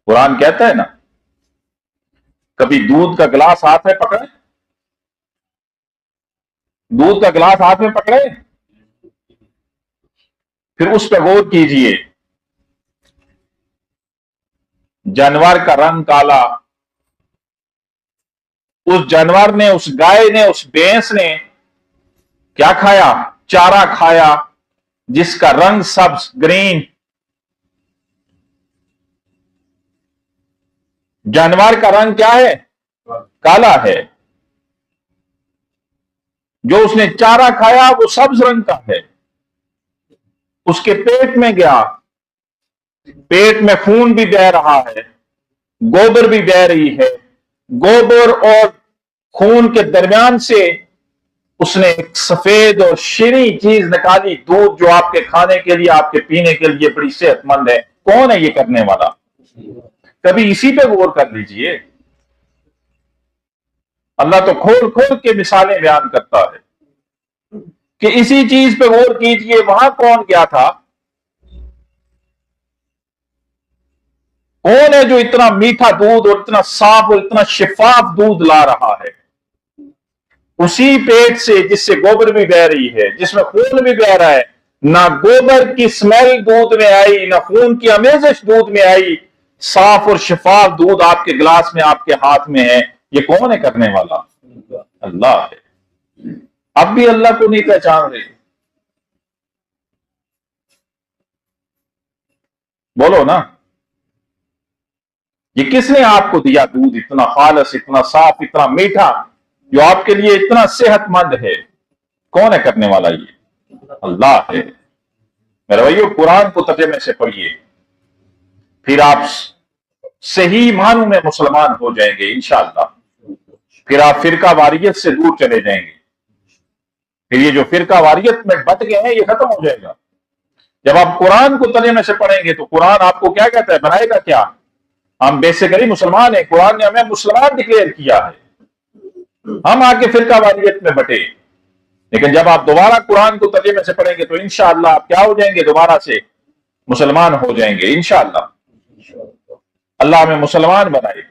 قرآن کہتا ہے نا، کبھی دودھ کا گلاس ہاتھ میں پکڑے، دودھ کا گلاس ہاتھ میں پکڑے، پھر اس پہ غور کیجئے، جانور کا رنگ کالا، اس جانور نے، اس گائے نے، اس بھینس نے کیا کھایا؟ چارہ کھایا جس کا رنگ سبز، گرین۔ جانور کا رنگ کیا ہے؟ کالا ہے۔ جو اس نے چارہ کھایا وہ سبز رنگ کا ہے۔ اس کے پیٹ میں گیا، پیٹ میں خون بھی بہہ رہا ہے، گوبر بھی بہہ رہی ہے، گوبر اور خون کے درمیان سے اس نے ایک سفید اور شیریں چیز نکالی، دودھ جو آپ کے کھانے کے لیے، آپ کے پینے کے لیے بڑی صحت مند ہے۔ کون ہے یہ کرنے والا؟ کبھی اسی پہ غور کر لیجئے۔ اللہ تو کھول کھول کے مثالیں بیان کرتا ہے کہ اسی چیز پہ غور کیجئے، وہاں کون گیا تھا؟ کون ہے جو اتنا میٹھا دودھ اور اتنا صاف اور اتنا شفاف دودھ لا رہا ہے؟ اسی پیٹ سے جس سے گوبر بھی بہ رہی ہے، جس میں خون بھی بہ رہا ہے۔ نہ گوبر کی سمیل دودھ میں آئی، نہ خون کی آمیزش دودھ میں آئی، صاف اور شفاف دودھ آپ کے گلاس میں، آپ کے ہاتھ میں ہے۔ یہ کون ہے کرنے والا؟ اللہ ہے۔ اب بھی اللہ کو نہیں پہچان رہے؟ بولو نا، یہ کس نے آپ کو دیا دودھ اتنا خالص، اتنا صاف، اتنا میٹھا، جو آپ کے لیے اتنا صحت مند ہے؟ کون ہے کرنے والا؟ یہ اللہ ہے۔ میرے بھائیو، قرآن کو ترجمے سے پڑھیے، پھر آپ صحیح معنوں میں مسلمان ہو جائیں گے انشاءاللہ۔ پھر آپ فرقہ واریت سے دور چلے جائیں گے۔ پھر یہ جو فرقہ واریت میں بٹ گئے ہیں، یہ ختم ہو جائے گا۔ جب آپ قرآن کو ترجمے سے پڑھیں گے تو قرآن آپ کو کیا کہتا ہے؟ بنائے گا کیا؟ ہم بیسیکلی مسلمان ہیں، قرآن نے ہمیں مسلمان ڈکلیئر کیا ہے۔ ہم آ کے فرقہ واریت میں بٹے، لیکن جب آپ دوبارہ قرآن کو ترجمے سے پڑھیں گے تو انشاءاللہ آپ کیا ہو جائیں گے؟ دوبارہ سے مسلمان ہو جائیں گے انشاءاللہ۔ اللہ ہمیں مسلمان بنائے۔